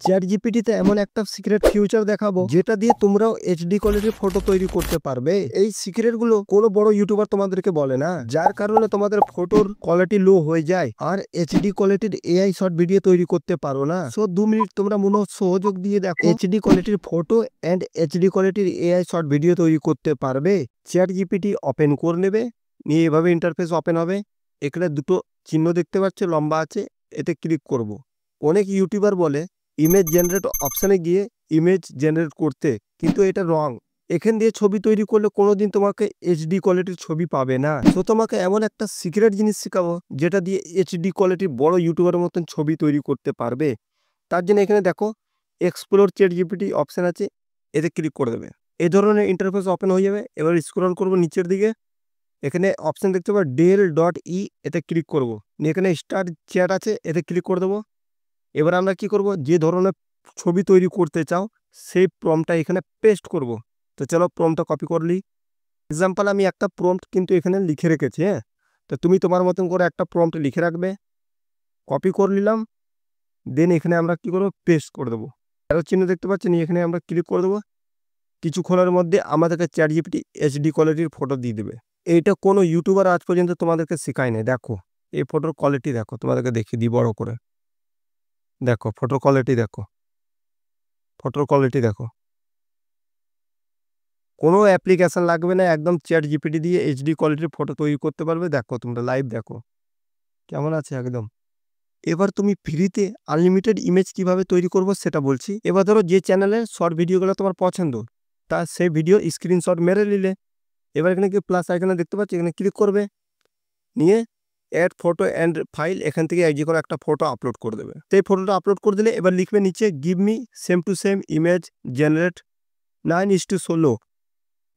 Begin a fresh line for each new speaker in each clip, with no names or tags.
Chat জিপিটিতে এমন একটা secret future দেখাবো যেটা দিয়ে তোমরাও এইচডি কোয়ালিটির ফটো তৈরি করতে পারবে। এই সিক্রেট গুলো কোনো বড় ইউটিউবার তোমাদেরকে বলে না, যার কারণে তোমাদের ফটোর কোয়ালিটি লো হয়ে যায় আর এইচডি কোয়ালিটির এআই শর্ট ভিডিও তৈরি করতে পারো না। সো 2 মিনিট তোমরা মনে সহযোগ দিয়ে দেখো এইচডি কোয়ালিটির ফটো এন্ড এইচডি কোয়ালিটির এআই শর্ট ভিডিও তৈরি করতে পারবে। চ্যাট জিপিটি ওপেন করে নেবে, নিয়ে এভাবে ইন্টারফেস ওপেন হবে। এখানে দুটো চিহ্ন দেখতে পাচ্ছে, লম্বা আছে, এতে ক্লিক করব। অনেক ইউটিউবার বলে ইমেজ জেনারেট অপশানে গিয়ে ইমেজ জেনারেট করতে, কিন্তু এটা রং। এখান দিয়ে ছবি তৈরি করলে কোনোদিন তোমাকে এইচডি কোয়ালিটির ছবি পাবে না। তো তোমাকে এমন একটা সিক্রেট জিনিস শেখাবো যেটা দিয়ে এইচডি কোয়ালিটির বড় ইউটিউবারের মতন ছবি তৈরি করতে পারবে। তার জন্য এখানে দেখো এক্সপ্লোর চ্যাট জিপিটি অপশান আছে, এতে ক্লিক করে দেবে। এই ধরনের ইন্টারফেস ওপেন হয়ে যাবে। এবার স্ক্রল করবো নিচের দিকে, এখানে অপশান দেখতে পাবো del.e, এতে ক্লিক করবো। এখানে স্টার্ট চ্যাট আছে, এতে ক্লিক করে দেবো। এবার আমরা কি করব, যে ধরনের ছবি তৈরি করতে চাও সেই প্রম্পটটা এখানে পেস্ট করব। তো চলো প্রম্পটটা কপি করলি। এক্সাম্পল আমি একটা প্রম্পট কিন্তু এখানে লিখে রেখেছি। হ্যাঁ, তো তুমি তোমার মতন করে একটা প্রম্পট লিখে রাখবে। কপি করে নিলাম, দেন এখানে আমরা কি করব, পেস্ট করে দেবো। অ্যারো চিহ্ন দেখতে পাচ্ছেন, এখানে আমরা ক্লিক করে দেবো। কিছুক্ষণের মধ্যে আমাদেরকে চ্যাট জিপিটি এইচডি কোয়ালিটির ফটো দিয়ে দেবে। এইটা কোনো ইউটিউবার আজ পর্যন্ত তোমাদেরকে শেখায় নাই। দেখো এই ফটোর কোয়ালিটি দেখো, তোমাদেরকে দেখিয়ে দিই বড় করে। দেখো ফটোর কোয়ালিটি দেখো, ফটোর কোয়ালিটি দেখো। কোনো অ্যাপ্লিকেশন লাগবে না, একদম চ্যাট জিপিটি দিয়ে এইচডি কোয়ালিটির ফটো তৈরি করতে পারবে। দেখো তোমরা লাইভ দেখো কেমন আছে একদম। এবার তুমি ফ্রিতে আনলিমিটেড ইমেজ কিভাবে তৈরি করবো সেটা বলছি। এবার ধরো যে চ্যানেলের শর্ট ভিডিওগুলো তোমার পছন্দ, তা সেই ভিডিও স্ক্রিনশট মেরে নিলে। এবার এখানে কি প্লাস আইকনে দেখতে পাচ্ছি, এখানে ক্লিক করবে, নিয়ে অ্যাড ফটো অ্যান্ড ফাইল, এখান থেকে যে কোনো একটা ফটো আপলোড করে দেবে। সেই ফটোটা আপলোড করে দিলে এবার লিখবে নিচে give me same to same image generate 9:16,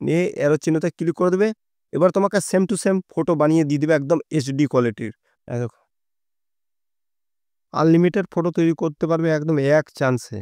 নিয়ে অ্যারো চিহ্নতে ক্লিক করে দেবে। এবার তোমাকে সেম টু সেম ফটো বানিয়ে দিয়ে দেবে একদম এইচডি কোয়ালিটির। আনলিমিটেড ফটো তৈরি করতে পারবে একদম এক চান্সে।